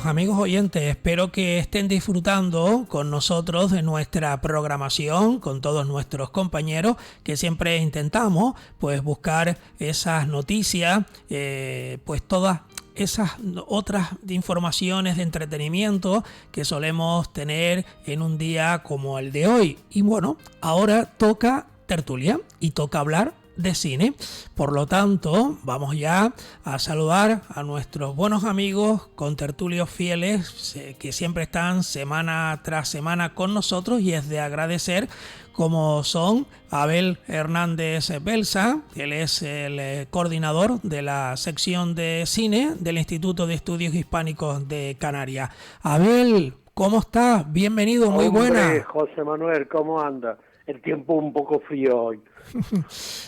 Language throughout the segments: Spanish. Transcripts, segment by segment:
Pues amigos oyentes, espero que estén disfrutando con nosotros de nuestra programación, con todos nuestros compañeros, que siempre intentamos pues buscar esas noticias, pues todas esas otras informaciones de entretenimiento que solemos tener en un día como el de hoy. Y bueno, ahora toca tertulia y toca hablar de cine. Por lo tanto, vamos ya a saludar a nuestros buenos amigos contertulios fieles que siempre están semana tras semana con nosotros, y es de agradecer, como son Abel Hernández Belsa, que él es el coordinador de la sección de cine del Instituto de Estudios Hispánicos de Canarias. Abel, ¿cómo estás? Bienvenido, muy buena. José Manuel, ¿cómo anda? El tiempo un poco frío hoy.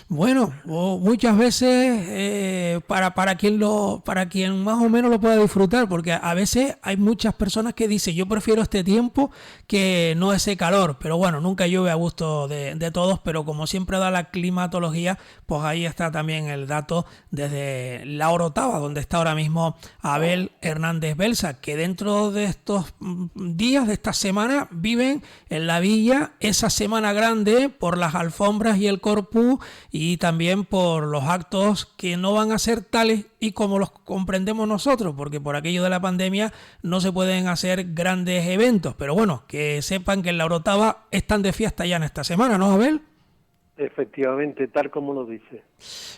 Bueno, muchas veces para quien más o menos lo pueda disfrutar, porque a veces hay muchas personas que dicen yo prefiero este tiempo que no ese calor, pero bueno, nunca llueve a gusto de todos, pero como siempre da la climatología, pues ahí está también el dato desde la Orotava, donde está ahora mismo Abel Hernández Belsa, que dentro de estos días, de esta semana, viven en la villa esa semana grande por las alfombras y el corpus, y también por los actos que no van a ser tales y como los comprendemos nosotros, porque por aquello de la pandemia no se pueden hacer grandes eventos, pero bueno, que sepan que en la Orotava están de fiesta ya en esta semana, ¿no, Abel? Efectivamente, tal como lo dice.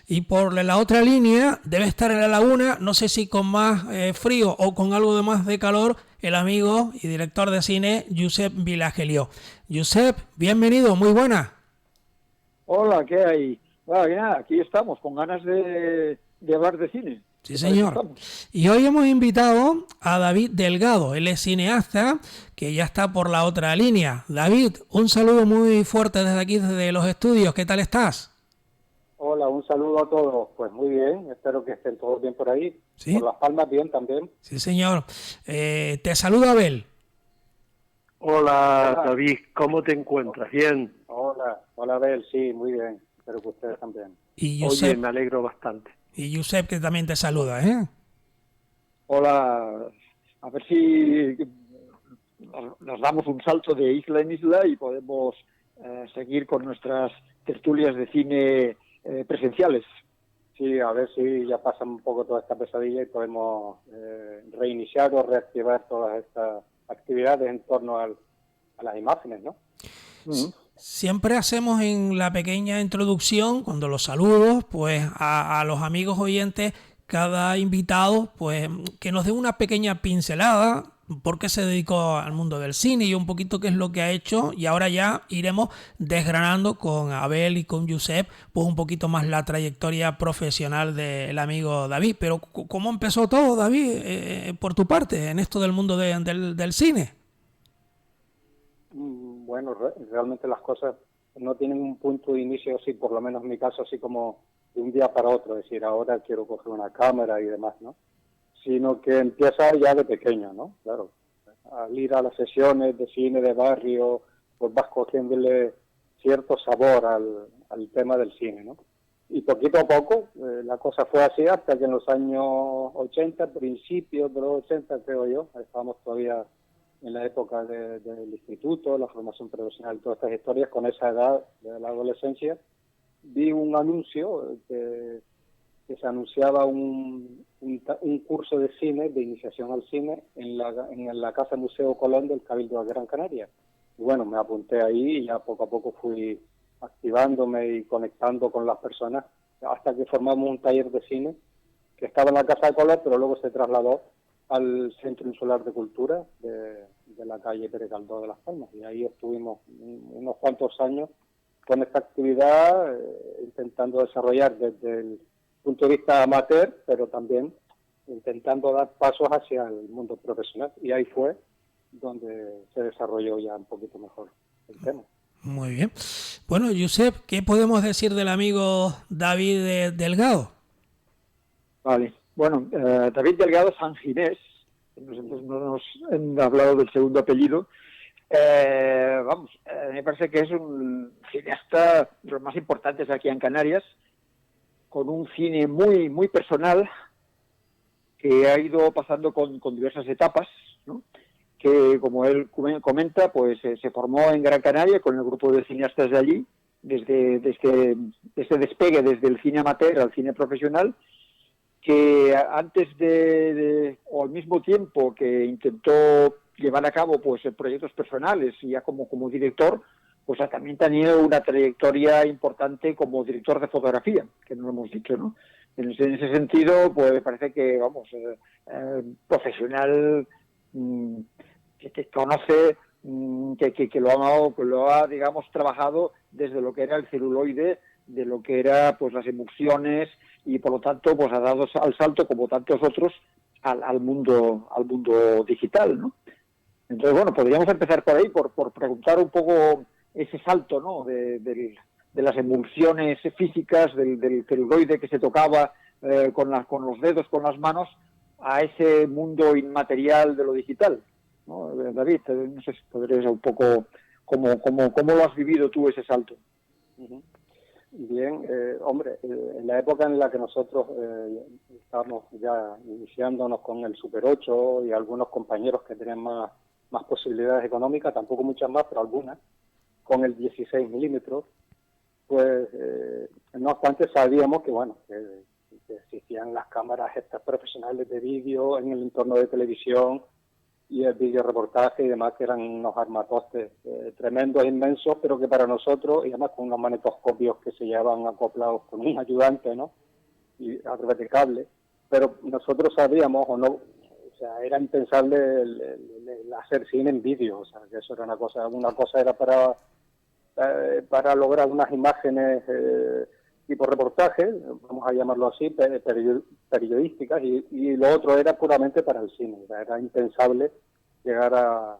Y por la otra línea debe estar en la laguna, no sé si con más frío o con algo de más de calor, el amigo y director de cine Josep Vilagelio. Josep, bienvenido, muy buena. Hola, ¿qué hay? Nada, aquí estamos, con ganas de hablar de cine. Sí, señor. Y hoy hemos invitado a David Delgado, él es cineasta, que ya está por la otra línea. David, un saludo muy fuerte desde aquí, desde los estudios. ¿Qué tal estás? Hola, un saludo a todos. Pues muy bien, espero que estén todos bien por ahí. ¿Sí? Por Las Palmas bien también. Sí, señor. Te saluda Abel. Hola, David, ¿cómo te encuentras? ¿Bien? Hola, Abel, sí, muy bien. Espero que ustedes también. Y Josep, oye, me alegro bastante. Y Josep, que también te saluda, ¿eh? Hola, a ver si nos damos un salto de isla en isla y podemos seguir con nuestras tertulias de cine presenciales. Sí, a ver si ya pasa un poco toda esta pesadilla y podemos reiniciar o reactivar todas estas actividades en torno a las imágenes, ¿no? Siempre hacemos en la pequeña introducción, cuando los saludos, pues a los amigos oyentes, cada invitado, pues que nos dé una pequeña pincelada, por qué se dedicó al mundo del cine y un poquito qué es lo que ha hecho, y ahora ya iremos desgranando con Abel y con Josep, pues un poquito más la trayectoria profesional del amigo David. Pero ¿cómo empezó todo, David, por tu parte, en esto del mundo del cine? Bueno, realmente las cosas no tienen un punto de inicio, así, por lo menos en mi caso, así como de un día para otro, es decir, ahora quiero coger una cámara y demás, ¿no? Sino que empieza ya de pequeño, ¿no? Claro, al ir a las sesiones de cine de barrio, pues vas cogiéndole cierto sabor al tema del cine, ¿no? Y poquito a poco la cosa fue así hasta que en los años 80, principios de los 80, creo yo, estábamos todavía en la época del instituto, la formación profesional, todas estas historias, con esa edad de la adolescencia, vi un anuncio que se anunciaba un curso de cine, de iniciación al cine, en la Casa Museo Colón del Cabildo de Gran Canaria. Y bueno, me apunté ahí y ya poco a poco fui activándome y conectando con las personas, hasta que formamos un taller de cine que estaba en la Casa de Colón, pero luego se trasladó al Centro Insular de Cultura de la calle Pérez Galdós de Las Palmas. Y ahí estuvimos unos cuantos años con esta actividad, intentando desarrollar desde el punto de vista amateur, pero también intentando dar pasos hacia el mundo profesional. Y ahí fue donde se desarrolló ya un poquito mejor el tema. Muy bien. Bueno, Josep, ¿qué podemos decir del amigo David Delgado? Vale. Bueno, David Delgado Sanginés, nosotros no nos han hablado del segundo apellido. Me parece que es un cineasta de los más importantes aquí en Canarias, con un cine muy, muy personal, que ha ido pasando con diversas etapas, ¿no? Que, como él comenta, pues se formó en Gran Canaria con el grupo de cineastas de allí, desde despegue desde el cine amateur al cine profesional, que antes o al mismo tiempo que intentó llevar a cabo pues proyectos personales y ya como director, pues también ha tenido una trayectoria importante como director de fotografía, que no lo hemos dicho, ¿no? En ese sentido, pues me parece que, vamos, profesional, que conoce, que lo ha, digamos, trabajado desde lo que era el celuloide, de lo que era pues las emulsiones, y por lo tanto pues ha dado al salto, como tantos otros, al mundo digital, ¿no? Entonces, bueno, podríamos empezar por ahí, por preguntar un poco ese salto, ¿no? De las emulsiones físicas, del celuloide que se tocaba con los dedos, con las manos, a ese mundo inmaterial de lo digital, ¿no? David, no sé si podrías un poco cómo lo has vivido tú ese salto. Uh-huh. Bien, hombre, en la época en la que nosotros estábamos ya iniciándonos con el Super 8 y algunos compañeros que tenían más posibilidades económicas, tampoco muchas más, pero algunas, con el 16 milímetros, pues no obstante sabíamos que, bueno, que existían las cámaras estas profesionales de vídeo en el entorno de televisión y el vídeo reportaje y demás, que eran unos armatostes tremendos, inmensos, pero que para nosotros, y además con unos manetoscopios que se llevaban acoplados con un ayudante, ¿no? Y a través de cable, pero nosotros sabíamos, o no, o sea, era impensable el hacer cine en vídeo, o sea, que eso era una cosa era para lograr unas imágenes tipo reportaje, vamos a llamarlo así, periodísticas, y lo otro era puramente para el cine. O sea, era impensable llegar a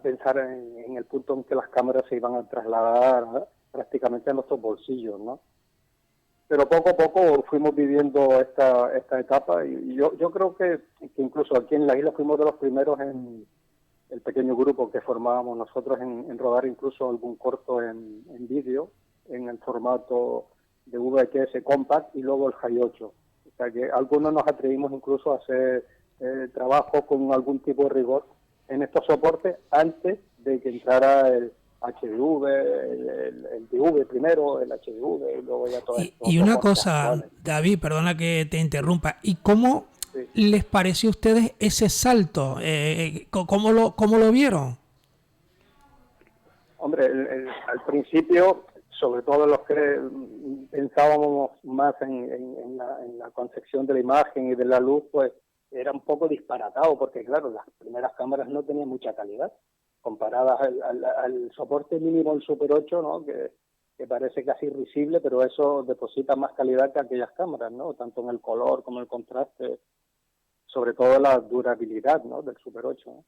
pensar en el punto en que las cámaras se iban a trasladar prácticamente a nuestros bolsillos, ¿no? Pero poco a poco fuimos viviendo esta etapa, y yo creo que incluso aquí en la isla fuimos de los primeros en el pequeño grupo que formábamos nosotros en rodar incluso algún corto en vídeo, en el formato de VHS Compact y luego el High 8. O sea que algunos nos atrevimos incluso a hacer trabajo con algún tipo de rigor en estos soportes antes de que entrara el HDV, el DV primero, el HDV y luego ya todo esto. Y una cosa, David, perdona que te interrumpa, ¿y cómo les pareció a ustedes ese salto? ¿Cómo lo vieron? Hombre, al principio, sobre todo los que pensábamos más en la concepción de la imagen y de la luz, pues era un poco disparatado, porque claro, las primeras cámaras no tenían mucha calidad, comparadas al soporte mínimo del Super 8, ¿no? Que parece casi irrisible, pero eso deposita más calidad que aquellas cámaras, ¿no? Tanto en el color como en el contraste, sobre todo la durabilidad, ¿no? Del Super 8, ¿no?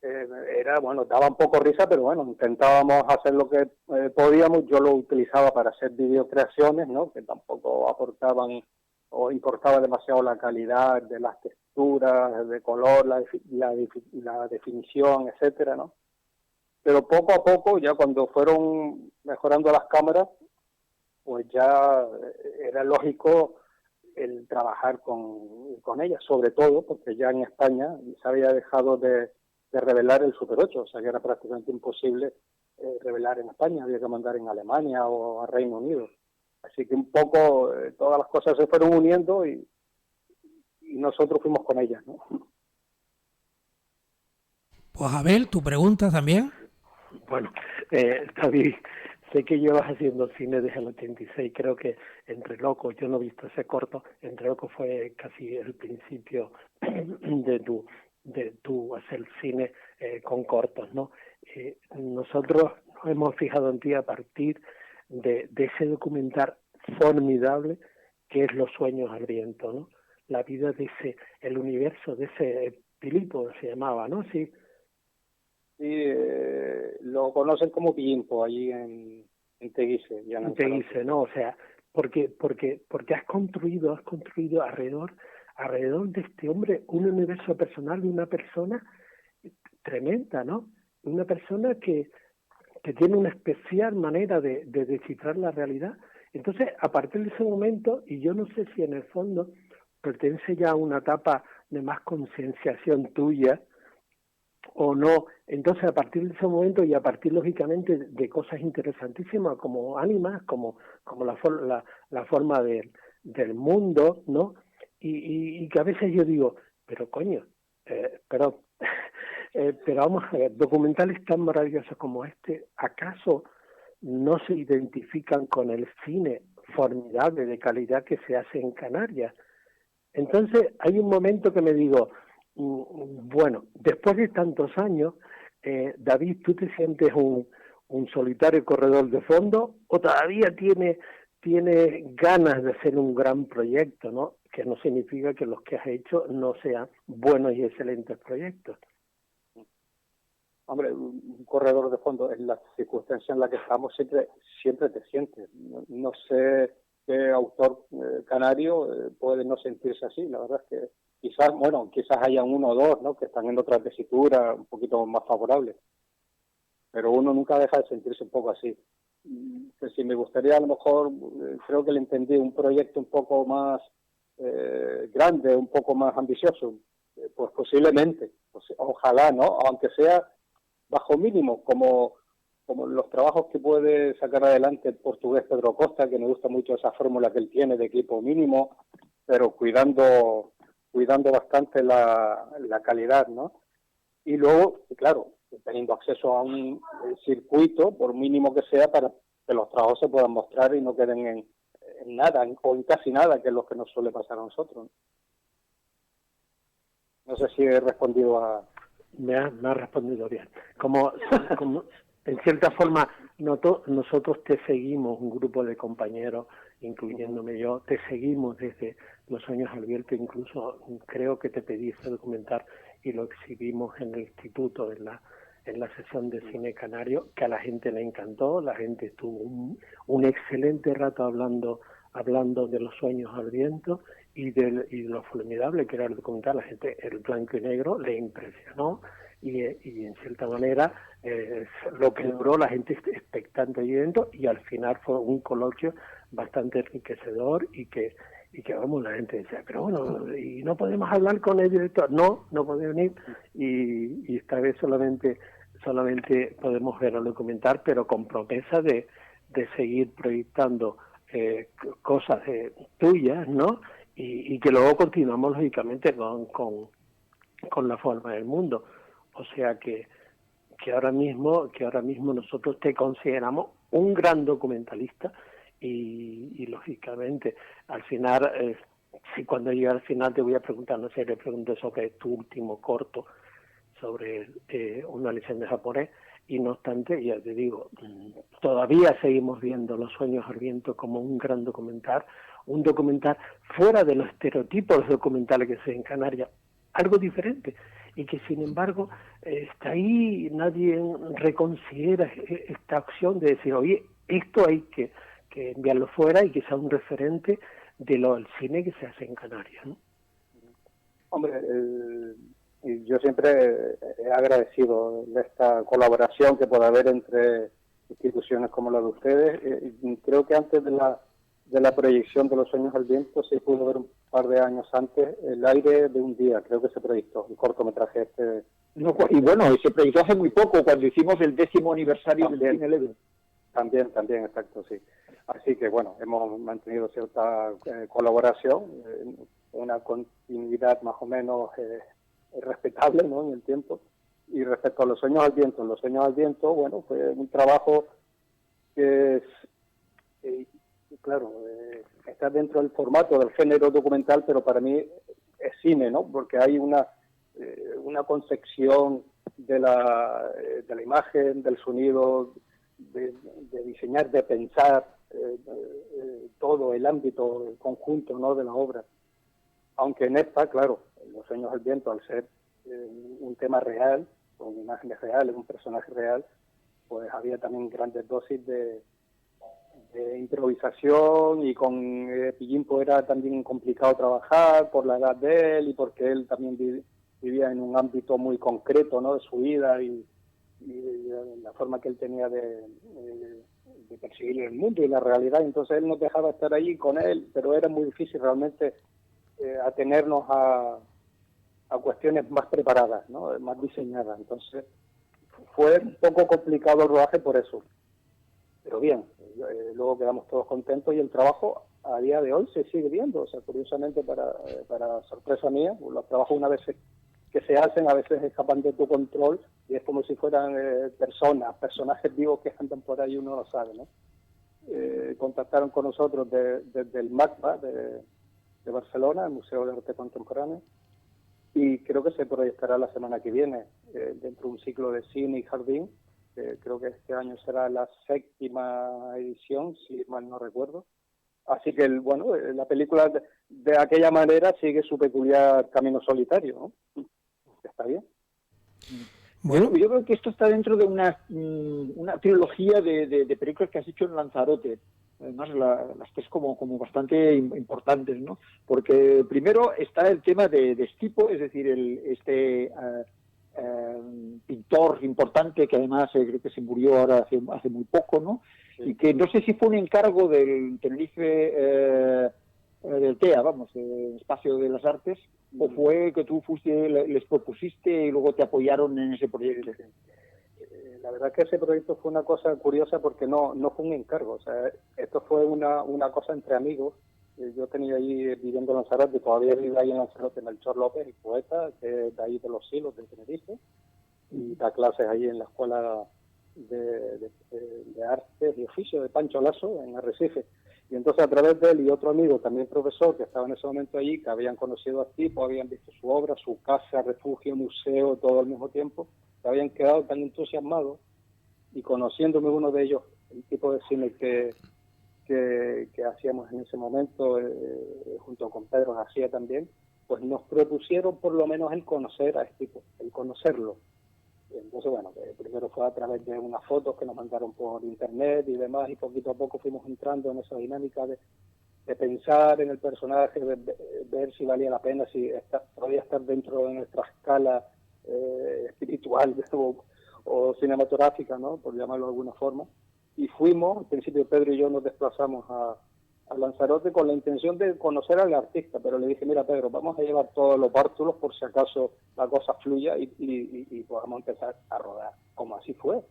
Era, bueno, daba un poco risa, pero bueno, intentábamos hacer lo que podíamos. Yo lo utilizaba para hacer videocreaciones, ¿no? Que tampoco aportaban o importaba demasiado la calidad de las texturas, de color, la definición, etcétera, ¿no? Pero poco a poco, ya cuando fueron mejorando las cámaras, pues ya era lógico el trabajar con ellas, sobre todo porque ya en España se había dejado de revelar el Super 8, o sea que era prácticamente imposible revelar en España, había que mandar en Alemania o a Reino Unido. Así que un poco todas las cosas se fueron uniendo y nosotros fuimos con ellas, ¿no? Pues Abel, ¿tu pregunta también? Bueno, David, sé que llevas haciendo cine desde el 86, creo que Entre Locos, yo no he visto ese corto, Entre Locos fue casi el principio de tu hacer cine con cortos, ¿no? Nosotros nos hemos fijado en ti a partir de ese documental formidable que es Los sueños al viento, ¿no? La vida de el universo de ese Pilipo se llamaba, ¿no? Sí. Sí, lo conocen como Pimpo allí en Teguise. En Teguise, ¿no? O sea, porque has construido alrededor de este hombre un universo personal de una persona tremenda, ¿no? Una persona que tiene una especial manera de descifrar la realidad. Entonces, a partir de ese momento, y yo no sé si en el fondo pertenece ya a una etapa de más concienciación tuya o no. Entonces, a partir de ese momento y a partir, lógicamente, de cosas interesantísimas como ánimas, como la forma del mundo, ¿no? Y que a veces yo digo, pero coño, pero vamos a ver, documentales tan maravillosos como este, ¿acaso no se identifican con el cine formidable de calidad que se hace en Canarias? Entonces hay un momento que me digo, bueno, después de tantos años, David, ¿tú te sientes un solitario corredor de fondo o todavía tiene ganas de hacer un gran proyecto, ¿no? Que no significa que los que has hecho no sean buenos y excelentes proyectos. Hombre, un corredor de fondo, en la circunstancia en la que estamos, siempre te sientes. No sé qué autor canario puede no sentirse así. La verdad es que quizás haya uno o dos, ¿no?, que están en otra tesitura un poquito más favorable. Pero uno nunca deja de sentirse un poco así. Pues si me gustaría, a lo mejor, creo que le entendí un proyecto un poco más grande, un poco más ambicioso. Pues posiblemente, pues, ojalá, ¿no? Aunque sea bajo mínimo, como los trabajos que puede sacar adelante el portugués Pedro Costa, que me gusta mucho esa fórmula que él tiene de equipo mínimo, pero cuidando bastante la calidad, ¿no? Y luego, claro, teniendo acceso a un circuito, por mínimo que sea, para que los trabajos se puedan mostrar y no queden en nada, o en casi nada, que es lo que nos suele pasar a nosotros. No sé si he respondido a... Me ha respondido bien. Como en cierta forma nosotros te seguimos, un grupo de compañeros, incluyéndome yo, te seguimos desde Los Sueños Abiertos, incluso creo que te pedí ese documental y lo exhibimos en el instituto, en la sesión de cine canario, que a la gente le encantó, la gente estuvo un excelente rato hablando de Los Sueños al Viento y de lo formidable que era el documental. La gente, el blanco y negro, le impresionó y en cierta manera lo que duró, la gente expectante allí dentro, y al final fue un coloquio bastante enriquecedor y que vamos, la gente decía, pero bueno, y no podemos hablar con el director. No puede venir, y esta vez solamente podemos ver el documental, pero con promesa de seguir proyectando cosas tuyas, ¿no? Y que luego continuamos lógicamente con la forma del mundo. O sea que ahora mismo nosotros te consideramos un gran documentalista y lógicamente al final, si cuando llegue al final te voy a preguntar, no sé, le pregunto sobre tu último corto, sobre una lección de japonés, y no obstante, ya te digo, todavía seguimos viendo Los Sueños al Viento como un gran documental, un documental fuera de los estereotipos documentales que se ven en Canarias, algo diferente, y que sin embargo está ahí, nadie reconsidera esta acción de decir, oye, esto hay que enviarlo fuera y que sea un referente del cine que se hace en Canarias, ¿no? Hombre, y yo siempre he agradecido de esta colaboración que puede haber entre instituciones como la de ustedes. Creo que antes de la proyección de Los Sueños al Viento se pudo ver un par de años antes El aire de un día, creo que se proyectó, el cortometraje este. No, y bueno, se proyectó hace muy poco, cuando hicimos el 10º aniversario del Cine Leve. También, exacto, sí. Así que bueno, hemos mantenido cierta colaboración, una continuidad más o menos respetable, ¿no?, en el tiempo. Y respecto a Los Sueños al Viento, bueno, fue un trabajo que es, claro, está dentro del formato del género documental, pero para mí es cine, ¿no?, porque hay una concepción de la imagen, del sonido, de diseñar, de pensar todo el ámbito, el conjunto, ¿no?, de la obra. Aunque en esta, claro, Los Sueños al Viento, al ser un tema real, con imágenes reales, un personaje real, pues había también grandes dosis de improvisación, y con Pillimpo era también complicado trabajar por la edad de él y porque él también vivía en un ámbito muy concreto, ¿no?, de su vida y la forma que él tenía de percibir el mundo y la realidad. Entonces él nos dejaba estar allí con él, pero era muy difícil realmente atenernos a cuestiones más preparadas, ¿no? Más diseñadas. Entonces fue un poco complicado el rodaje por eso. Pero bien, luego quedamos todos contentos y el trabajo a día de hoy se sigue viendo. O sea, curiosamente, para sorpresa mía, los trabajos una vez que se hacen a veces escapan de tu control y es como si fueran personajes vivos que andan por ahí y uno no sabe, ¿no? Contactaron con nosotros desde el MACBA de Barcelona, el Museo de Arte Contemporáneo, y creo que se proyectará la semana que viene dentro de un ciclo de cine y jardín. Creo que este año será la 7ª edición, si mal no recuerdo. Así que, bueno, la película de aquella manera sigue su peculiar camino solitario, ¿no? Está bien. Bueno, yo creo que esto está dentro de una trilogía de películas que has hecho en Lanzarote. Además, las tres como bastante importantes, ¿no? Porque primero está el tema de Stipo, es decir, este pintor importante que además creo que se murió ahora hace muy poco, ¿no? Sí. Y que no sé si fue un encargo del Tenerife, del TEA, vamos, el Espacio de las Artes, o fue que tú les propusiste y luego te apoyaron en ese proyecto. La verdad que ese proyecto fue una cosa curiosa porque no fue un encargo, o sea, esto fue una cosa entre amigos. Yo tenía ahí viviendo en Lanzarote, todavía vive ahí en Lanzarote Melchor López, el poeta, que es de ahí de Los Silos, de Tenerife, y da clases ahí en la Escuela de Artes y Oficios de Pancho Lasso, en Arrecife. Y entonces a través de él y otro amigo, también profesor, que estaba en ese momento allí, que habían conocido a Stipo, habían visto su obra, su casa, refugio, museo, todo al mismo tiempo, se habían quedado tan entusiasmados, y conociéndome uno de ellos, el tipo de cine que hacíamos en ese momento, junto con Pedro García también, pues nos propusieron por lo menos el conocer a Stipo, el conocerlo. Entonces, bueno, primero fue a través de unas fotos que nos mandaron por internet y demás, y poquito a poco fuimos entrando en esa dinámica de pensar en el personaje, de ver si valía la pena, si podía estar dentro de nuestra escala espiritual o cinematográfica, ¿no? Por llamarlo de alguna forma. Y fuimos, al principio Pedro y yo nos desplazamos a Lanzarote con la intención de conocer al artista, pero le dije, mira Pedro, vamos a llevar todos los bártulos por si acaso la cosa fluya y podamos empezar a rodar. Como así fue.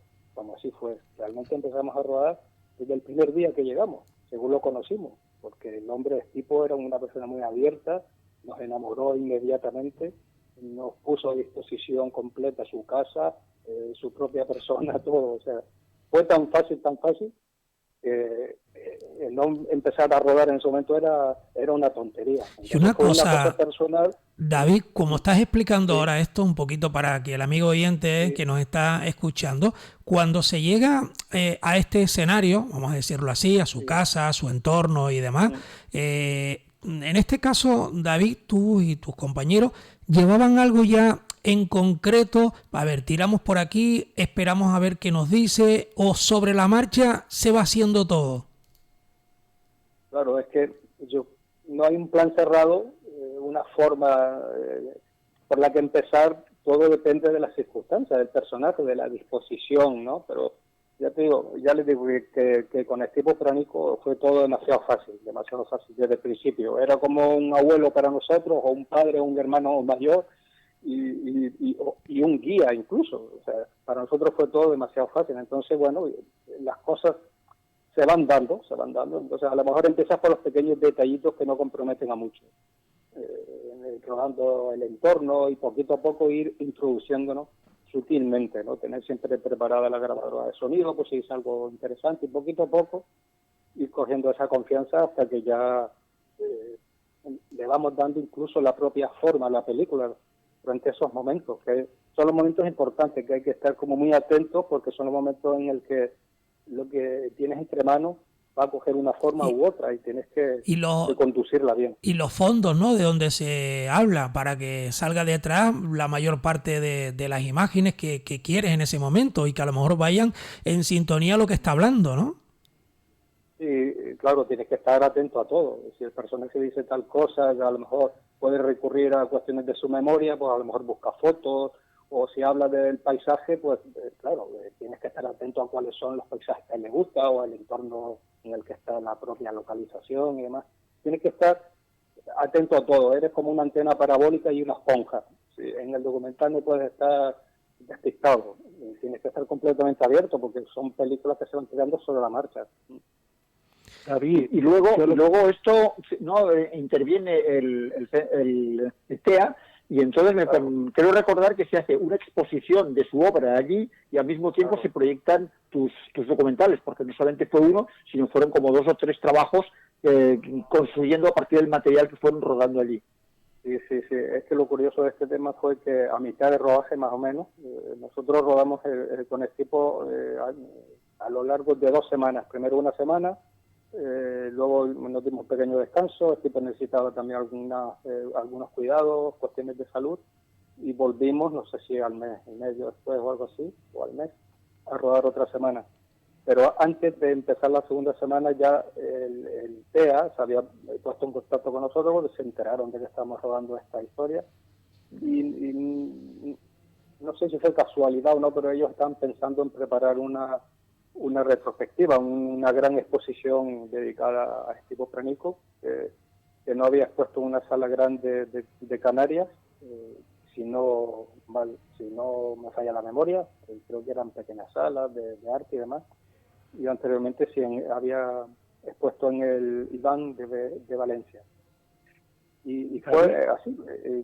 Realmente empezamos a rodar desde el primer día que llegamos, según lo conocimos, porque el hombre de Stipo era una persona muy abierta, nos enamoró inmediatamente, nos puso a disposición completa su casa, su propia persona, todo, o sea, fue tan fácil, el no empezar a rodar en ese momento era una tontería. Entonces, y una cosa personal. David, como estás explicando ahora esto un poquito para que el amigo oyente que nos está escuchando, cuando se llega a este escenario, vamos a decirlo así, a su casa, a su entorno y demás, en este caso, David, tú y tus compañeros llevaban algo ya en concreto, a ver, tiramos por aquí, esperamos a ver qué nos dice, o sobre la marcha se va haciendo todo. Claro, es que no hay un plan cerrado, una forma por la que empezar, todo depende de las circunstancias, del personaje, de la disposición, ¿no? Pero ya les digo que con Stipo Pránico fue todo demasiado fácil desde el principio. Era como un abuelo para nosotros, o un padre, o un hermano mayor, y un guía incluso. O sea, para nosotros fue todo demasiado fácil. Entonces, bueno, las cosas se van dando. Entonces, a lo mejor empiezas por los pequeños detallitos que no comprometen a mucho. Rodando el entorno y poquito a poco ir introduciéndonos sutilmente, ¿no? Tener siempre preparada la grabadora de sonido, pues si es algo interesante, y poquito a poco ir cogiendo esa confianza hasta que ya le vamos dando incluso la propia forma a la película durante esos momentos, que son los momentos importantes, que hay que estar como muy atentos, porque son los momentos en el que lo que tienes entre manos va a coger una forma u otra y tienes que conducirla bien. Y los fondos, ¿no?, de donde se habla, para que salga detrás la mayor parte de las imágenes que quieres en ese momento y que a lo mejor vayan en sintonía a lo que está hablando, ¿no? Sí, claro, tienes que estar atento a todo. Si el personaje dice tal cosa, a lo mejor puede recurrir a cuestiones de su memoria, pues a lo mejor busca fotos, o si habla del paisaje, pues claro, tienes que estar atento a cuáles son los paisajes que le gusta o el entorno en el que está la propia localización y demás. Tienes que estar atento a todo, eres como una antena parabólica y una esponja. Sí, en el documental no puedes estar despistado, tienes que estar completamente abierto porque son películas que se van creando sobre la marcha. David, y luego esto no interviene el TEA, y entonces quiero recordar que se hace una exposición de su obra allí y al mismo tiempo se proyectan tus documentales, porque no solamente fue uno, sino fueron como 2 o 3 trabajos construyendo a partir del material que fueron rodando allí. Sí. Es que lo curioso de este tema fue que a mitad de rodaje, más o menos, nosotros rodamos con el equipo a lo largo de 2 semanas. Primero una semana, luego nos dimos un pequeño descanso, el equipo necesitaba también algunos cuidados, cuestiones de salud, y volvimos, no sé si al mes y medio después o algo así, o al mes, a rodar otra semana. Pero antes de empezar la segunda semana ya el TEA se había puesto en contacto con nosotros porque se enteraron de que estábamos rodando esta historia y no sé si fue casualidad o no, pero ellos estaban pensando en preparar una retrospectiva, una gran exposición dedicada a esquizofrénico que no había expuesto en una sala grande de Canarias, si no me falla la memoria, creo que eran pequeñas salas de arte y demás. Y anteriormente sí había expuesto en el Iván de Valencia. Y fue así,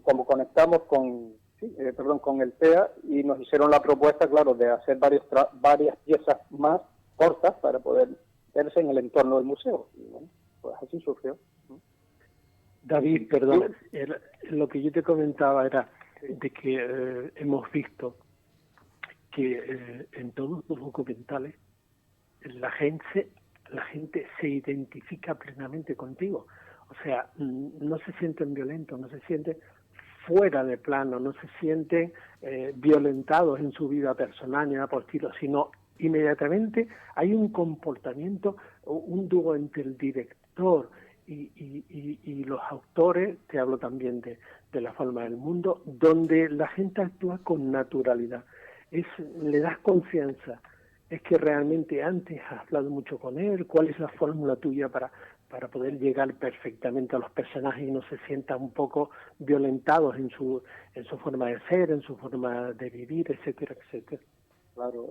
como conectamos con el TEA y nos hicieron la propuesta, claro, de hacer varias piezas más cortas para poder verse en el entorno del museo. Y bueno, pues así surgió. David, perdón, lo que yo te comentaba era de que hemos visto que en todos los documentales la gente se identifica plenamente contigo. O sea, no se sienten violentos, no se sienten fuera de plano, no se sienten violentados en su vida personal ni nada por el estilo, sino inmediatamente hay un comportamiento, un dúo entre el director y los autores, te hablo también de La forma del mundo, donde la gente actúa con naturalidad. Le das confianza. Es que realmente antes has hablado mucho con él, ¿cuál es la fórmula tuya para poder llegar perfectamente a los personajes y no se sientan un poco violentados en su forma de ser, en su forma de vivir, etcétera, etcétera? Claro,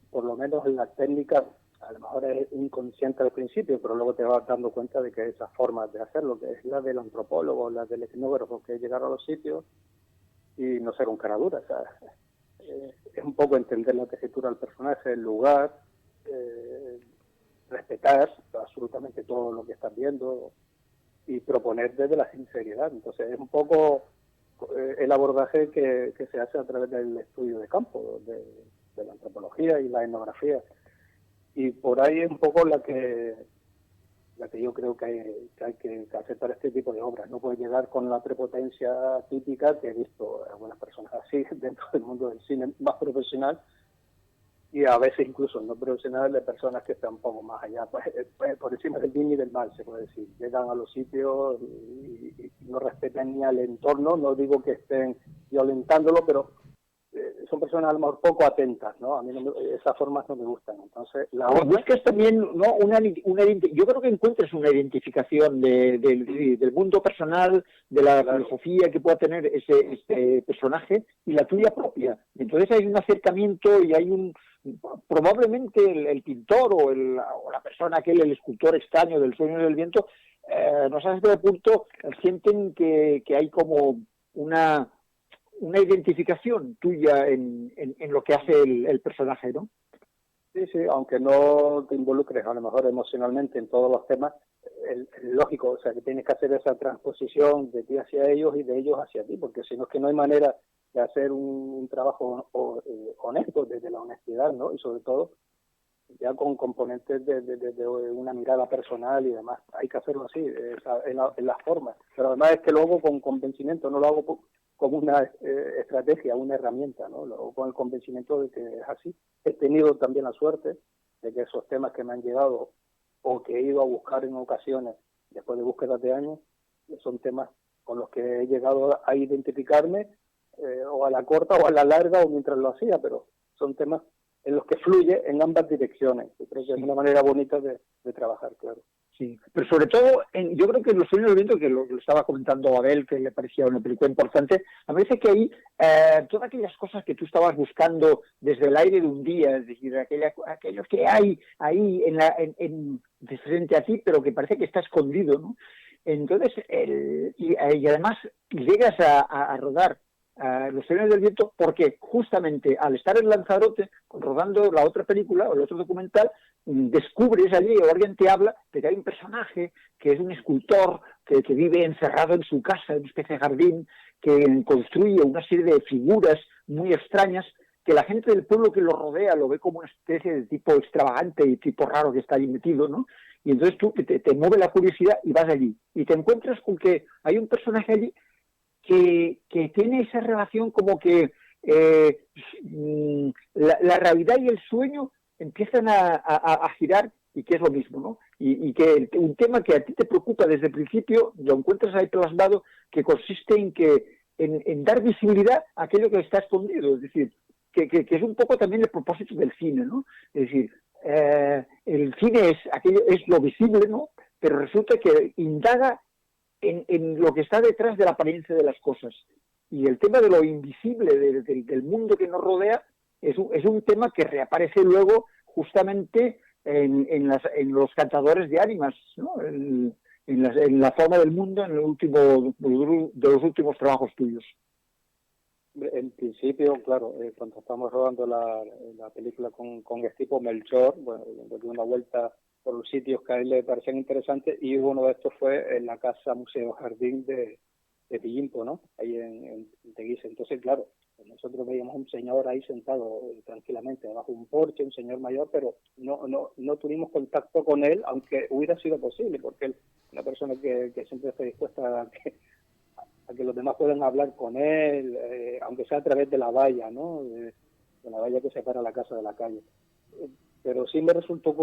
por lo menos en la técnica, a lo mejor es inconsciente al principio, pero luego te vas dando cuenta de que esas formas de hacerlo, que es la del antropólogo, la del etnógrafo, que es llegar a los sitios y no ser un cara dura, o sea, es un poco entender la tesitura del personaje, el lugar, respetar absolutamente todo lo que estás viendo y proponer desde la sinceridad. Entonces es un poco el abordaje que se hace a través del estudio de campo, de la antropología y la etnografía. Y por ahí es un poco la que yo creo que hay que aceptar este tipo de obras. No puede llegar con la prepotencia típica que he visto algunas personas así dentro del mundo del cine más profesional y a veces incluso no profesional, de personas que están un poco más allá, pues por encima del bien y del mal, se puede decir. Llegan a los sitios y no respetan ni al entorno, no digo que estén violentándolo, pero son personas a lo mejor poco atentas, ¿no? A mí esas formas no me gustan. Entonces, buscas también, ¿no? Yo creo que encuentres una identificación del mundo personal, de la filosofía que pueda tener ese personaje y la tuya propia. Entonces hay un acercamiento y hay probablemente el pintor o la persona el escultor extraño del Sueño del Viento, no sé hasta qué punto sienten que hay como una identificación tuya en lo que hace el personaje, ¿no? Sí, aunque no te involucres a lo mejor emocionalmente en todos los temas, es lógico, o sea, que tienes que hacer esa transposición de ti hacia ellos y de ellos hacia ti, porque si no es que no hay manera de hacer un trabajo honesto, desde la honestidad, ¿no? Y sobre todo, ya con componentes de una mirada personal y demás. Hay que hacerlo así, en las formas. Pero además es que lo hago con convencimiento, no lo hago como una estrategia, una herramienta, ¿no? Lo hago con el convencimiento de que es así. He tenido también la suerte de que esos temas que me han llegado o que he ido a buscar en ocasiones después de búsquedas de años, son temas con los que he llegado a identificarme o a la corta o a la larga o mientras lo hacía, pero son temas en los que fluye en ambas direcciones. Yo creo que es una manera bonita de trabajar, claro. Sí, pero sobre todo, yo creo que Los sueños del viento, que lo estaba comentando Abel, que le parecía una película importante, a mí me parece que ahí todas aquellas cosas que tú estabas buscando desde el aire de un día, es decir, aquellos que hay ahí de frente a ti, pero que parece que está escondido, ¿no? Entonces, y además llegas a rodar Los sueños del viento porque justamente al estar en Lanzarote, rodando la otra película o el otro documental, descubres allí o alguien te habla de que hay un personaje que es un escultor que vive encerrado en su casa, en una especie de jardín, que construye una serie de figuras muy extrañas que la gente del pueblo que lo rodea lo ve como una especie de tipo extravagante y tipo raro que está ahí metido, ¿no? Y entonces tú te mueve la curiosidad y vas allí. Y te encuentras con que hay un personaje allí que tiene esa relación como que la realidad y el sueño empiezan a girar, y que es lo mismo, ¿no? Y que un tema que a ti te preocupa desde el principio, lo encuentras ahí plasmado, que consiste en dar visibilidad a aquello que está escondido, es decir, que es un poco también el propósito del cine, ¿no? Es decir, el cine es lo visible, ¿no? Pero resulta que indaga en lo que está detrás de la apariencia de las cosas. Y el tema de lo invisible del mundo que nos rodea es un tema que reaparece luego justamente en los cantadores de ánimas, ¿no? En la forma del mundo, en el último de los últimos trabajos tuyos. En principio, claro, cuando estamos rodando la película con Estipo Melchor, bueno, le di una vuelta por los sitios que a él le parecían interesantes, y uno de estos fue en la casa Museo Jardín de Pillimpo, ¿no? Ahí en Teguise. Entonces, claro, nosotros veíamos un señor ahí sentado tranquilamente debajo de un porche, un señor mayor, pero no tuvimos contacto con él, aunque hubiera sido posible, porque él es una persona que siempre está dispuesta a que los demás puedan hablar con él, aunque sea a través de la valla, ¿no? De la valla que separa la casa de la calle. Pero sí me resultó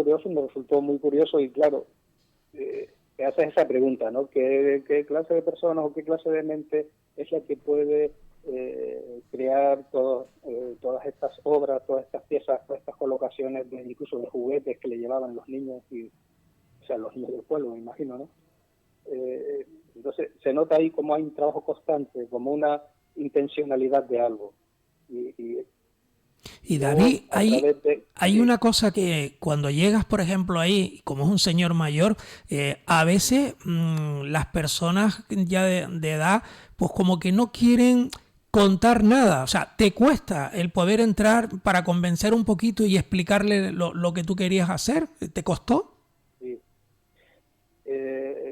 muy curioso, y claro, te haces esa pregunta, ¿no? ¿Qué clase de personas o qué clase de mente es la que puede crear todas estas obras, todas estas piezas, todas estas colocaciones, incluso de juguetes que le llevaban los niños, o sea, los niños del pueblo, me imagino, ¿no? Entonces se nota ahí como hay un trabajo constante, como una intencionalidad de algo. Y David, hay una cosa que cuando llegas, por ejemplo, ahí, como es un señor mayor, a veces las personas ya de edad, pues como que no quieren contar nada. O sea, te cuesta el poder entrar para convencer un poquito y explicarle lo que tú querías hacer. ¿Te costó? Sí.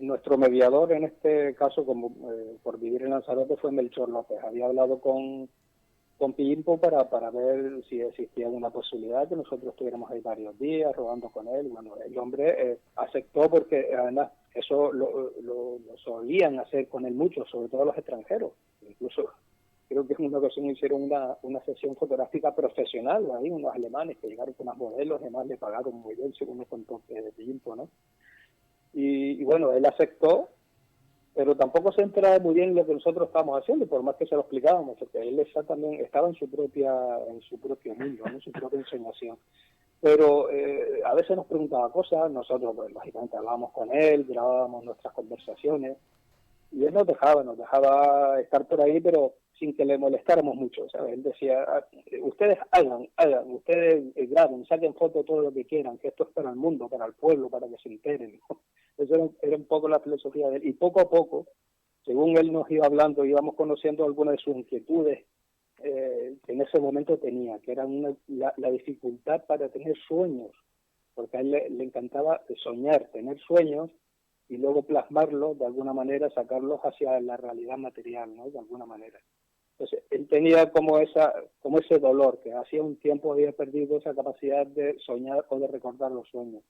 Nuestro mediador en este caso, como por vivir en Lanzarote, fue Melchor López. Había hablado con Pillimpo para ver si existía una posibilidad que nosotros estuviéramos ahí varios días rodando con él. Bueno, el hombre aceptó, porque además eso lo solían hacer con él mucho, sobre todo los extranjeros. Incluso creo que en una ocasión hicieron una sesión fotográfica profesional, ahí unos alemanes que llegaron con unos modelos, además le pagaron muy bien, según me contó Pillimpo, ¿no? Y bueno, él aceptó, pero tampoco se enteraba muy bien lo que nosotros estábamos haciendo, por más que se lo explicábamos, porque él también estaba en su propio mundo, ¿no? En su propia ensoñación. Pero a veces nos preguntaba cosas, nosotros pues, lógicamente hablábamos con él, grabábamos nuestras conversaciones, y él nos dejaba estar por ahí, pero sin que le molestáramos mucho, ¿sabes? Él decía, ustedes hagan, ustedes graben, saquen fotos todo lo que quieran, que esto es para el mundo, para el pueblo, para que se enteren, ¿no? Eso era un poco la filosofía de él. Y poco a poco, según él nos iba hablando, íbamos conociendo algunas de sus inquietudes que en ese momento tenía, que eran la dificultad para tener sueños, porque a él le encantaba soñar, tener sueños, y luego plasmarlos de alguna manera, sacarlos hacia la realidad material, ¿no? De alguna manera. Entonces, él tenía como ese dolor, que hacía un tiempo había perdido esa capacidad de soñar o de recordar los sueños.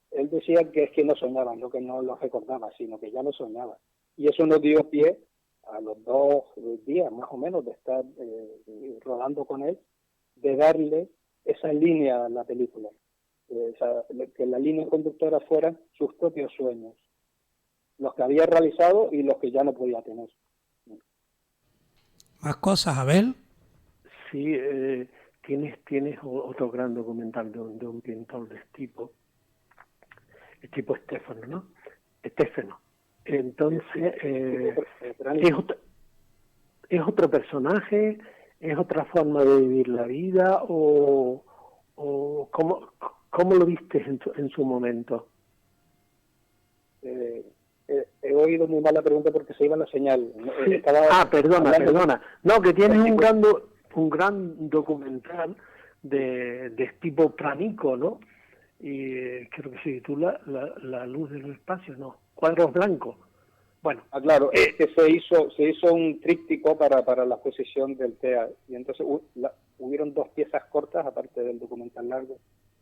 Él decía que es que no soñaba, no que no los recordaba, sino que ya no soñaba. Y eso nos dio pie, a los 2 días más o menos de estar rodando con él, de darle esa línea a la película. Que la línea conductora fueran sus propios sueños, los que había realizado y los que ya no podía tener. ¿Más cosas, Abel? Sí, tienes otro gran documental de un pintor de tipo Stefano, ¿no? Stefano. Entonces, es otro personaje, es otra forma de vivir la vida, o ¿cómo lo viste en su momento? He oído muy mal la pregunta porque se iba la señal. Sí. Perdona. No, que tienes un gran documental de tipo Pránico, ¿no? Y creo que se titula La luz de los espacios, ¿no? Cuadros blancos. Bueno. Claro, es que se hizo un tríptico para la exposición del TEA, y entonces hubieron 2 piezas cortas, aparte del documental largo,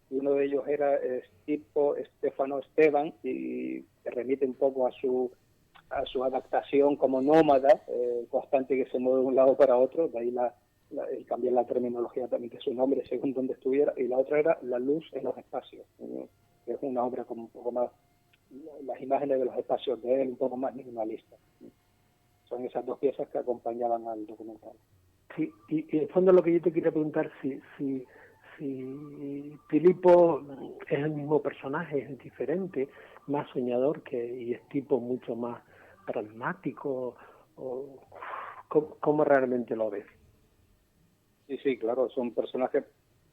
y uno de ellos era tipo Stefano Esteban, y remite un poco a su adaptación como nómada, constante, que se mueve de un lado para otro, de ahí el cambiar la terminología también de su nombre según donde estuviera, y la otra era La luz en los espacios, que es una obra como un poco más, las imágenes de los espacios de él un poco más minimalista. Son esas 2 piezas que acompañaban al documental. Sí, y en el fondo lo que yo te quería preguntar, si Filippo es el mismo personaje, es diferente, más soñador y es tipo mucho más pragmático, o ¿cómo realmente lo ves? Sí, claro, son personajes,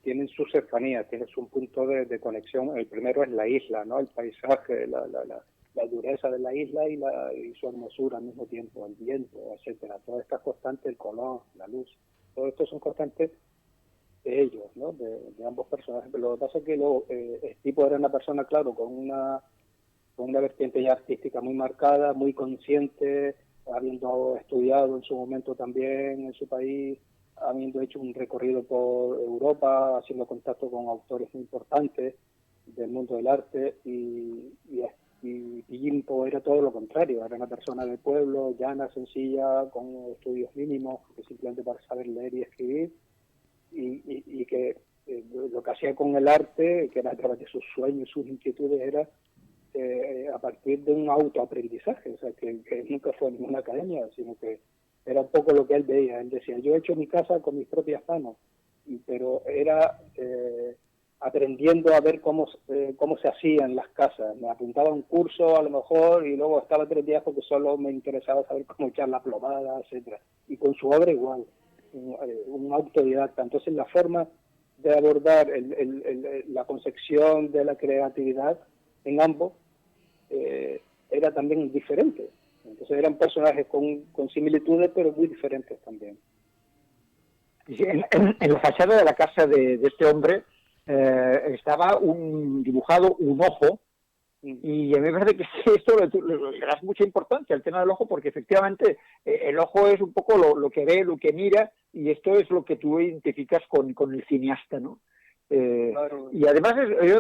tienen su cercanía, tienen su punto de conexión. El primero es la isla, ¿no? El paisaje, la dureza de la isla y su hermosura al mismo tiempo, el viento, etcétera. Todas estas constantes, el color, la luz, todo esto son constantes de ellos, ¿no? De ambos personajes. Pero lo que pasa es que el tipo era una persona, claro, con una vertiente ya artística muy marcada, muy consciente, habiendo estudiado en su momento también en su país, habiendo hecho un recorrido por Europa, haciendo contacto con autores muy importantes del mundo del arte, y Filippo era todo lo contrario, era una persona del pueblo, llana, sencilla, con estudios mínimos, que simplemente para saber leer y escribir, y que lo que hacía con el arte, que era a través de sus sueños, sus inquietudes, era a partir de un autoaprendizaje, o sea, que nunca fue en ninguna academia, sino que era un poco lo que él veía. Él decía, yo he hecho mi casa con mis propias manos, pero era aprendiendo a ver cómo se hacían las casas. Me apuntaba a un curso a lo mejor y luego estaba 3 días porque solo me interesaba saber cómo echar la plomada, etcétera. Y con su obra igual, un autodidacta. Entonces la forma de abordar la concepción de la creatividad en ambos era también diferente. Entonces eran personajes con similitudes, pero muy diferentes también. En la fachada de la casa de este hombre estaba dibujado un ojo, y a mí me parece que esto le das mucha importancia al tema del ojo, porque efectivamente el ojo es un poco lo que ve, lo que mira, y esto es lo que tú identificas con el cineasta, ¿no? Claro. Y además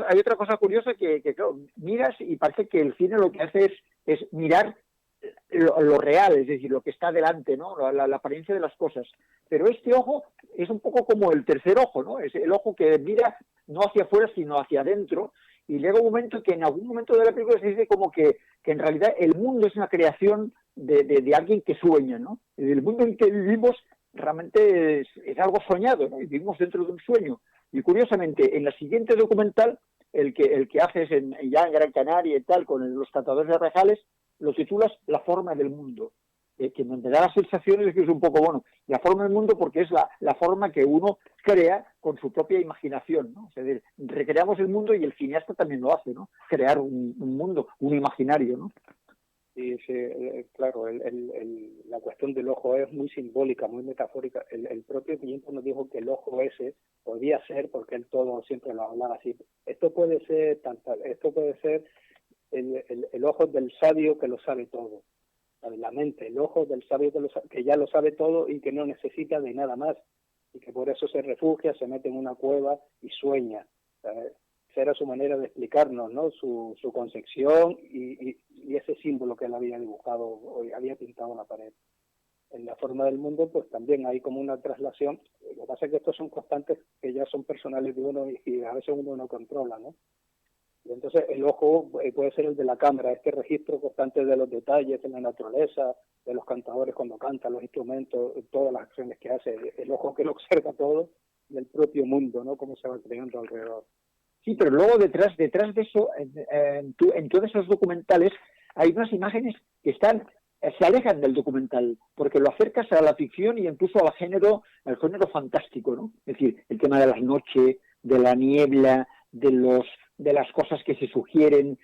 hay otra cosa curiosa que claro, miras y parece que el cine lo que hace es mirar lo real, es decir, lo que está delante, ¿no? La apariencia de las cosas. Pero este ojo es un poco como el tercer ojo, ¿no? Es el ojo que mira no hacia afuera, sino hacia adentro, y llega un momento que en algún momento de la película se dice como que en realidad el mundo es una creación de alguien que sueña, ¿no? El mundo en que vivimos realmente es algo soñado, ¿no? Y vivimos dentro de un sueño. Y curiosamente, en la siguiente documental, el que haces ya en Gran Canaria y tal, con los tatuadores de Rejales, lo titulas La forma del mundo, que me da la sensación de que es un poco, bueno, la forma del mundo porque es la forma que uno crea con su propia imaginación, ¿no? O sea, recreamos el mundo y el cineasta también lo hace, ¿no? Crear un mundo, un imaginario, ¿no? Sí, claro, la cuestión del ojo es muy simbólica, muy metafórica. El propio Pinto nos dijo que el ojo ese podía ser, porque él todo siempre lo hablaba así, esto puede ser el ojo del sabio que lo sabe todo, la mente, el ojo del sabio que ya lo sabe todo y que no necesita de nada más, y que por eso se refugia, se mete en una cueva y sueña. Esa era su manera de explicarnos, ¿no? Su concepción y ese símbolo que él había dibujado o había pintado en la pared. En La forma del mundo, pues también hay como una traslación. Lo que pasa es que estos son constantes que ya son personales de uno y a veces uno no controla, ¿no? Y entonces el ojo puede ser el de la cámara, este registro constante de los detalles, de la naturaleza, de los cantadores cuando cantan, los instrumentos, todas las acciones que hace, el ojo que lo observa todo, del propio mundo, ¿no? Cómo se va creando alrededor. Sí, pero luego detrás de eso, en todos esos documentales, hay unas imágenes que se alejan del documental, porque lo acercas a la ficción y incluso al género fantástico, ¿no? Es decir, el tema de las noches, de la niebla, de las cosas que se sugieren,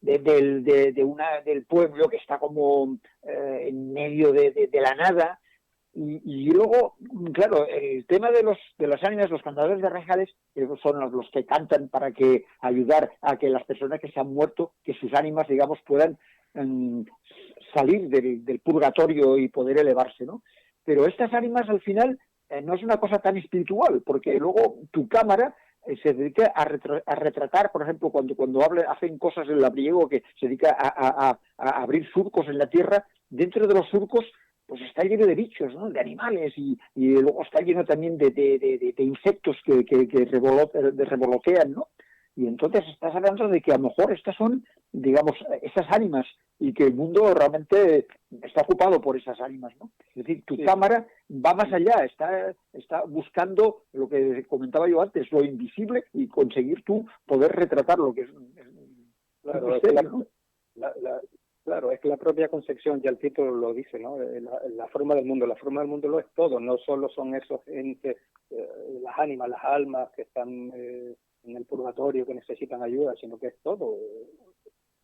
del pueblo que está como en medio de la nada. Y luego, claro, el tema de las ánimas, los cantadores de rejales, son los que cantan para ayudar a que las personas que se han muerto, que sus ánimas, digamos, puedan salir del purgatorio y poder elevarse, ¿no? Pero estas ánimas, al final, no es una cosa tan espiritual, porque luego tu cámara se dedica a retratar, por ejemplo, cuando hacen cosas en el labriego, que se dedica a abrir surcos en la tierra. Dentro de los surcos pues está lleno de bichos, ¿no? De animales, y luego está lleno también de insectos que revolotean, ¿no? Y entonces estás hablando de que a lo mejor estas son, digamos, esas ánimas, y que el mundo realmente está ocupado por esas ánimas, ¿no? Es decir, tu cámara va más allá, está buscando lo que comentaba yo antes, lo invisible, y conseguir tú poder retratar lo que es claro, un misterio, ¿no? Claro, es que la propia concepción, ya el título lo dice, ¿no? La forma del mundo lo es todo, no solo son esos entes, las ánimas, las almas que están en el purgatorio, que necesitan ayuda, sino que es todo.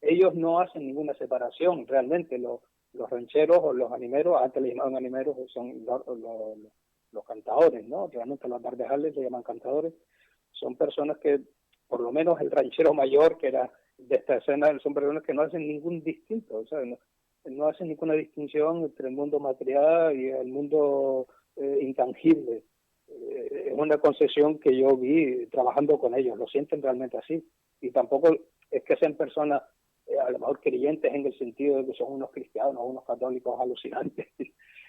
Ellos no hacen ninguna separación, realmente. Los rancheros o los animeros, antes les llamaban animeros, son los cantadores, ¿no? Realmente los dardejales se llaman cantadores. Son personas que, por lo menos el ranchero mayor, que era de esta escena, son personas que no hacen ningún distinto, o sea, no hacen ninguna distinción entre el mundo material y el mundo intangible. Es una concesión que yo vi trabajando con ellos, lo sienten realmente así, y tampoco es que sean personas a lo mejor creyentes en el sentido de que son unos cristianos o unos católicos alucinantes.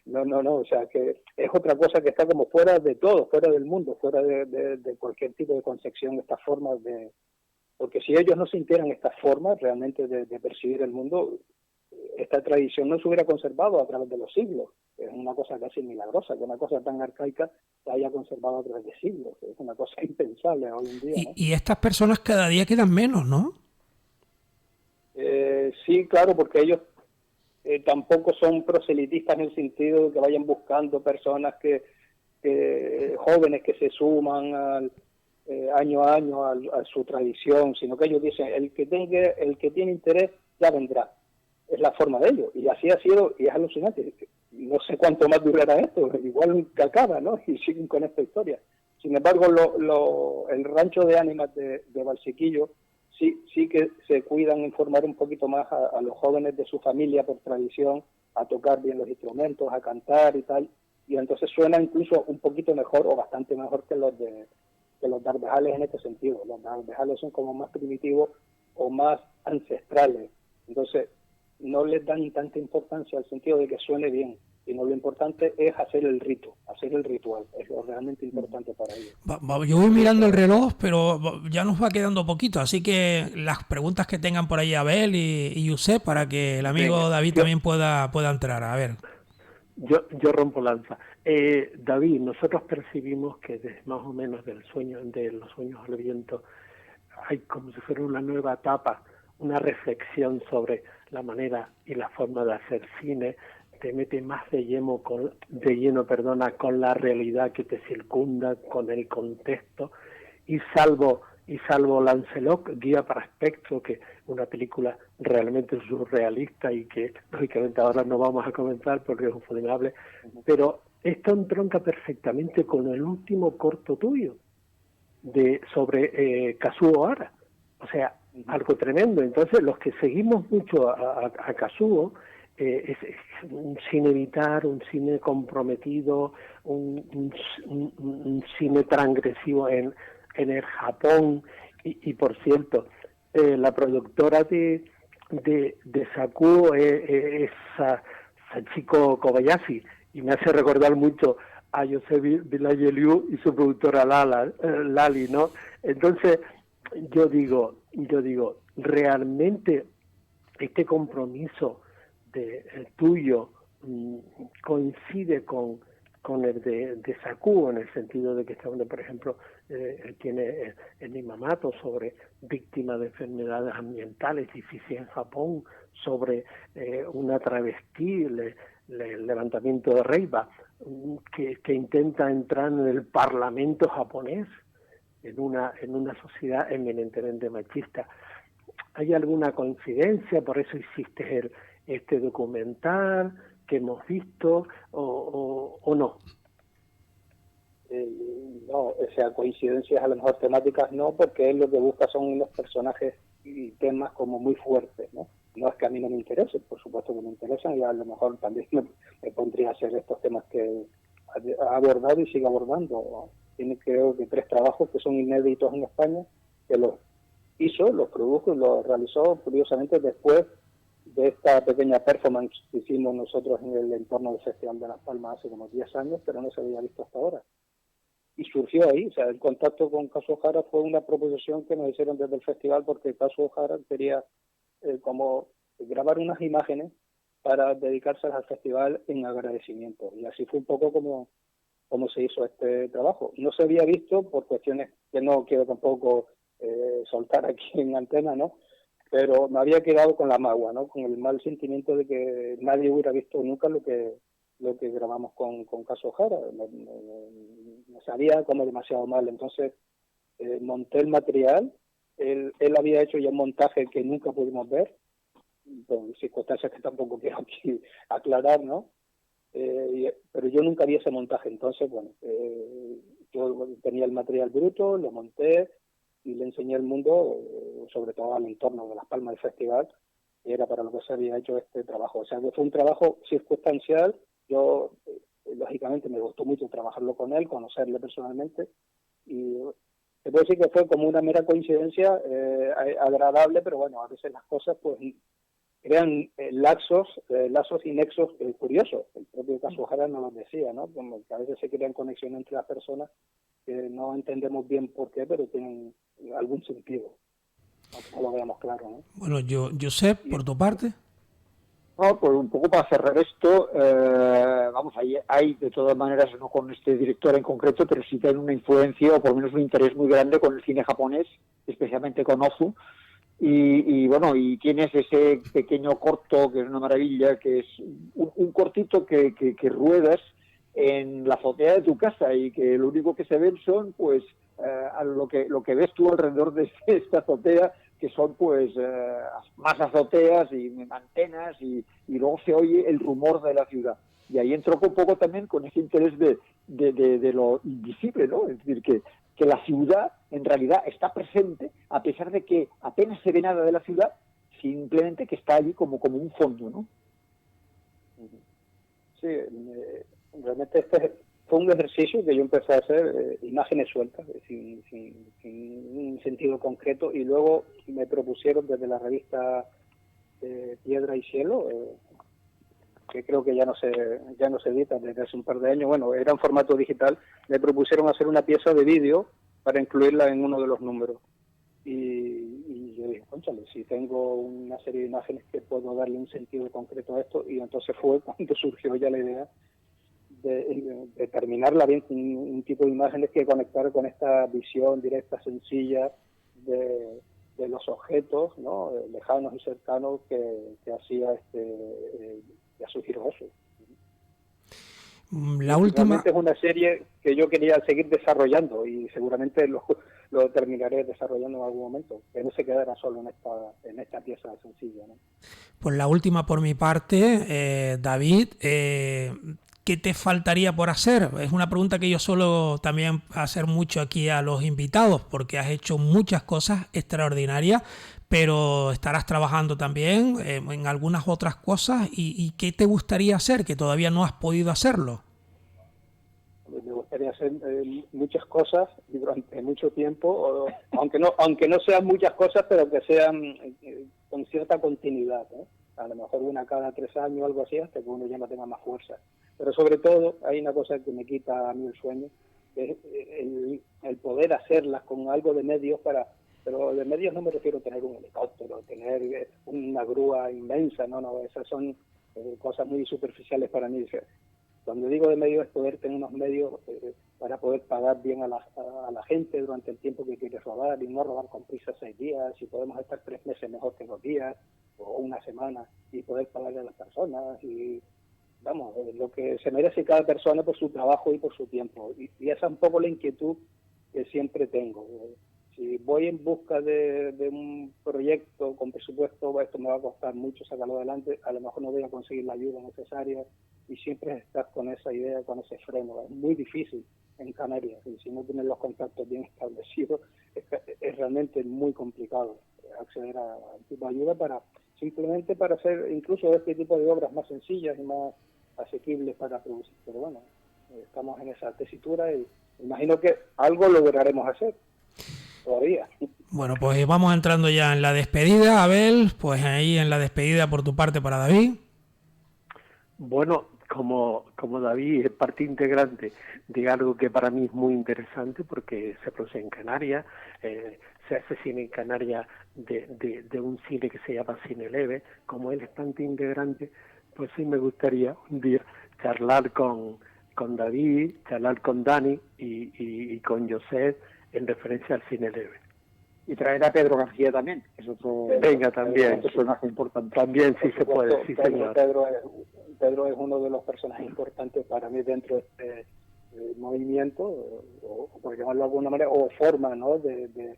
No, o sea, que es otra cosa que está como fuera de todo, fuera del mundo, fuera de cualquier tipo de concepción, estas formas de... Porque si ellos no sintieran estas formas realmente de percibir el mundo, esta tradición no se hubiera conservado a través de los siglos. Es una cosa casi milagrosa, que una cosa tan arcaica se haya conservado a través de siglos. Es una cosa impensable hoy en día, ¿no? Y estas personas cada día quedan menos, ¿no? Sí, claro, porque ellos tampoco son proselitistas en el sentido de que vayan buscando personas jóvenes que se suman año a año a su tradición, sino que ellos dicen, el que tiene interés ya vendrá. Es la forma de ellos, y así ha sido, y es alucinante. No sé cuánto más durará esto, igual que acaba, ¿no? Y siguen con esta historia. Sin embargo, el rancho de ánimas de Valsequillo sí que se cuidan en formar un poquito más a los jóvenes de su familia por tradición, a tocar bien los instrumentos, a cantar y tal, y entonces suena incluso un poquito mejor o bastante mejor que los dardejales en este sentido. Los dardejales son como más primitivos o más ancestrales, entonces no les dan tanta importancia al sentido de que suene bien, sino lo importante es hacer el ritual, es lo realmente importante para ellos. Yo voy mirando el reloj, pero ya nos va quedando poquito, así que las preguntas que tengan por ahí Abel y Josep, para que el amigo David también pueda entrar. A ver. Yo rompo lanza. David, nosotros percibimos que desde más o menos de los sueños al viento, hay como si fuera una nueva etapa, una reflexión sobre la manera y la forma de hacer cine. Te mete más de lleno con la realidad que te circunda, con el contexto, y salvo Lancelot, Guía para Espectro, que es una película realmente surrealista y que lógicamente ahora no vamos a comentar porque es infumable, pero esto entronca perfectamente con el último corto tuyo sobre Kazuo Hara, o sea, algo tremendo. Entonces los que seguimos mucho a Kazuo, es un cine vital, un cine comprometido, un cine transgresivo en el Japón, y por cierto, la productora de Sakuo es Sachiko Kobayashi, y me hace recordar mucho a José Vilayeliu y su productora Lali, ¿no? Entonces yo digo, realmente este compromiso tuyo coincide con con el de Sakú, en el sentido de que este hombre, por ejemplo, tiene el Imamato sobre víctimas de enfermedades ambientales difíciles en Japón, sobre una travestí, el levantamiento de Reiba, que intenta entrar en el parlamento japonés, en una sociedad eminentemente machista. ¿Hay alguna coincidencia? ¿Por eso hiciste este documental que hemos visto o no? No, o sea, coincidencias a lo mejor temáticas no, porque él lo que busca son unos personajes y temas como muy fuertes, ¿no? No es que a mí no me interesen, por supuesto que me interesan, y a lo mejor también me pondría a hacer estos temas que ha abordado y sigue abordando. Tiene creo que 3 trabajos que son inéditos en España, que los hizo, los produjo y los realizó curiosamente después de esta pequeña performance que hicimos nosotros en el entorno del Festival de Las Palmas hace como 10 años, pero no se había visto hasta ahora. Y surgió ahí, o sea, el contacto con Kazuo Hara fue una proposición que nos hicieron desde el festival, porque Kazuo Hara quería como grabar unas imágenes para dedicárselas al festival en agradecimiento. Y así fue un poco como se hizo este trabajo. No se había visto por cuestiones que no quiero tampoco soltar aquí en antena, ¿no? Pero me había quedado con la magua, ¿no? Con el mal sentimiento de que nadie hubiera visto nunca lo que grabamos con Kazuo Hara. Me salía como demasiado mal. Entonces monté el material. Él había hecho ya un montaje que nunca pudimos ver, con circunstancias que tampoco quiero aquí aclarar, ¿no? Pero yo nunca vi ese montaje. Entonces, bueno, yo tenía el material bruto, lo monté y le enseñé al mundo, sobre todo al entorno de Las Palmas del festival, que era para lo que se había hecho este trabajo. O sea, que fue un trabajo circunstancial. Yo, lógicamente, me gustó mucho trabajarlo con él, conocerle personalmente, y se puede decir que fue como una mera coincidencia agradable, pero bueno, a veces las cosas pues crean lazos y nexos curiosos. El propio Kazuo Hara nos lo decía, ¿no? Como que a veces se crean conexiones entre las personas que no entendemos bien por qué, pero tienen algún sentido, aunque no lo veamos claro, ¿no? Bueno, Josep, por tu parte. No, pues un poco para cerrar esto, vamos, hay de todas maneras, no con este director en concreto, pero sí que hay una influencia o por lo menos un interés muy grande con el cine japonés, especialmente con Ozu, y bueno, y tienes ese pequeño corto que es una maravilla, que es un cortito que ruedas en la azotea de tu casa y que lo único que se ven son pues lo que ves tú alrededor de esta azotea, que son pues más azoteas y antenas y luego se oye el rumor de la ciudad. Y ahí entró un poco también con ese interés de lo invisible, ¿no? Es decir, que la ciudad en realidad está presente a pesar de que apenas se ve nada de la ciudad, simplemente que está allí como un fondo, ¿no? Sí, realmente este fue un ejercicio que yo empecé a hacer, imágenes sueltas, sin un sentido concreto, y luego me propusieron desde la revista Piedra y Cielo, que creo que ya no se edita desde hace un par de años, bueno, era en formato digital, me propusieron hacer una pieza de vídeo para incluirla en uno de los números. Y yo dije, cónchale, si tengo una serie de imágenes que puedo darle un sentido concreto a esto, y entonces fue cuando surgió ya la idea de terminarla bien con un tipo de imágenes que conectar con esta visión directa, sencilla de los objetos, ¿no? Lejanos y cercanos que hacía Yasuhiro Ozu. La última es una serie que yo quería seguir desarrollando y seguramente lo terminaré desarrollando en algún momento, que no se quedara solo en esta pieza sencilla, ¿no? Pues la última por mi parte, David, ¿qué te faltaría por hacer? Es una pregunta que yo suelo también hacer mucho aquí a los invitados, porque has hecho muchas cosas extraordinarias, pero estarás trabajando también en algunas otras cosas. ¿Y qué te gustaría hacer que todavía no has podido hacerlo? Me gustaría hacer muchas cosas y durante mucho tiempo, aunque no sean muchas cosas, pero que sean con cierta continuidad, ¿eh? A lo mejor una cada 3 años o algo así, hasta que uno ya no tenga más fuerza. Pero sobre todo hay una cosa que me quita a mí el sueño, que es el poder hacerlas con algo de medios pero de medios no me refiero a tener un helicóptero, tener una grúa inmensa, no, esas son cosas muy superficiales para mí. Cuando digo de medios es poder tener unos medios para poder pagar bien a la gente durante el tiempo que quiere rodar y no rodar con prisa 6 días, si podemos estar 3 meses mejor que 2 días o una semana y poder pagarle a las personas y vamos, lo que se merece cada persona por su trabajo y por su tiempo. Y esa es un poco la inquietud que siempre tengo. Si voy en busca de un proyecto con presupuesto, esto me va a costar mucho sacarlo adelante, a lo mejor no voy a conseguir la ayuda necesaria y siempre estás con esa idea, con ese freno. Es muy difícil en Canarias y si no tienes los contactos bien establecidos, es realmente muy complicado acceder a tipo de ayuda simplemente para hacer incluso este tipo de obras más sencillas y más asequibles para producir. Pero bueno, estamos en esa tesitura y imagino que algo lograremos hacer todavía. Bueno, pues vamos entrando ya en la despedida, Abel, pues ahí en la despedida por tu parte para David. Bueno, como David es parte integrante de algo que para mí es muy interesante porque se produce en Canarias, se hace cine en Canarias de un cine que se llama Cine Leve, como él es parte integrante, pues sí me gustaría un día charlar con David, charlar con Dani y con José en referencia al Cine Leve. Y traer a Pedro García también, que es otro personaje importante. También sí se puede, sí señor. Pedro es uno de los personajes importantes para mí dentro de este movimiento, o por llamarlo de alguna manera, o forma, ¿no?, de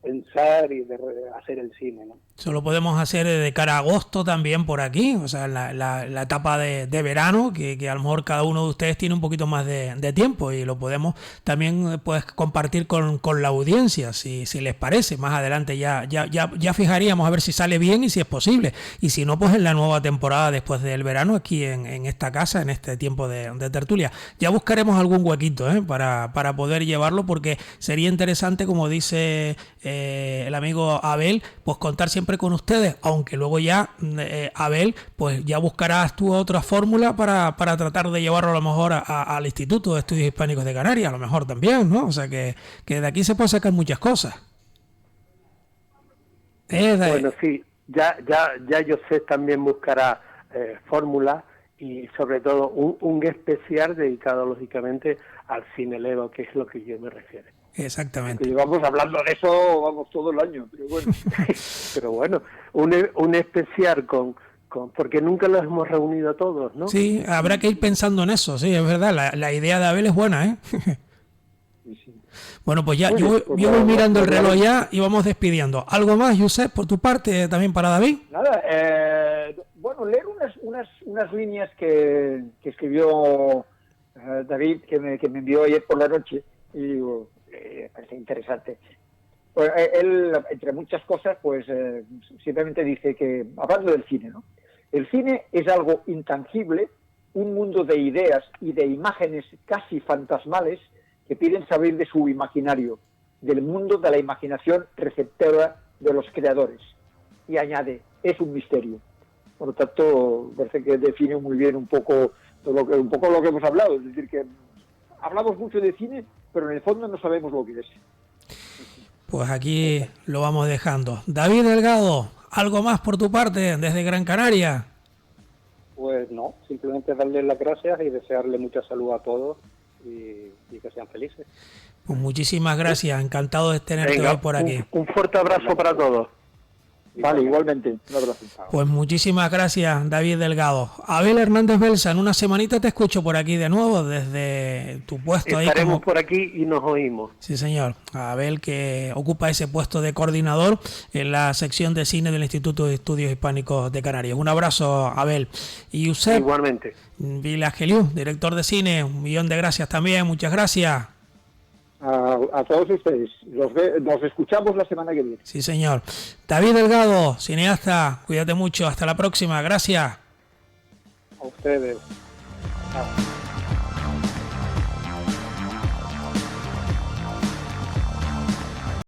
pensar y de hacer el cine, ¿no? Eso lo podemos hacer de cara a agosto también por aquí, o sea, la etapa de verano, que a lo mejor cada uno de ustedes tiene un poquito más de tiempo y lo podemos también pues compartir con la audiencia, si les parece. Más adelante ya fijaríamos a ver si sale bien y si es posible. Y si no, pues en la nueva temporada después del verano aquí en esta casa, en este tiempo de tertulia. Ya buscaremos algún huequito para poder llevarlo, porque sería interesante, como dice el amigo Abel, pues contar siempre con ustedes, aunque luego ya Abel, pues ya buscarás tú otra fórmula para tratar de llevarlo a lo mejor al Instituto de Estudios Hispánicos de Canarias, a lo mejor también, ¿no? O sea que de aquí se pueden sacar muchas cosas. Bueno, sí, ya José también buscará fórmulas y sobre todo un especial dedicado lógicamente al cine leve, que es lo que yo me refiero. Exactamente. Que llevamos hablando de eso, vamos, todo el año, pero bueno. Pero bueno, un especial con porque nunca los hemos reunido a todos, ¿no? Sí, habrá que ir pensando en eso, sí, es verdad, la idea de Abel es buena, ¿eh? Sí. Bueno, pues ya, yo voy mirando el reloj ya y vamos despidiendo. ¿Algo más, Josep, por tu parte, también para David? Nada, bueno, leer unas líneas que escribió David, que me envió ayer por la noche, y digo, parece interesante. Pues, él, entre muchas cosas, pues simplemente dice que, hablando del cine, ¿no? El cine es algo intangible, un mundo de ideas y de imágenes casi fantasmales que piden salir de su imaginario, del mundo de la imaginación receptora de los creadores. Y añade, es un misterio. Por lo tanto, parece que define muy bien un poco lo que hemos hablado. Es decir, que hablamos mucho de cine, pero en el fondo no sabemos lo que es. Pues aquí lo vamos dejando. David Delgado, ¿algo más por tu parte desde Gran Canaria? Pues no, simplemente darle las gracias y desearle mucha salud a todos y que sean felices. Pues muchísimas gracias, encantado de tenerte hoy por aquí. Un fuerte abrazo para todos. Vale, igualmente. Un abrazo. Pues muchísimas gracias, David Delgado. Abel Hernández Belsa, en una semanita te escucho por aquí de nuevo desde tu puesto. Estaremos por aquí y nos oímos. Sí, señor. Abel, que ocupa ese puesto de coordinador en la sección de cine del Instituto de Estudios Hispánicos de Canarias. Un abrazo, Abel. Y usted, igualmente. Vilageliu, director de cine, 1.000.000 de gracias también. Muchas gracias. A todos ustedes. Nos escuchamos la semana que viene. Sí, señor. David Delgado, cineasta, cuídate mucho. Hasta la próxima. Gracias. A ustedes. Chao.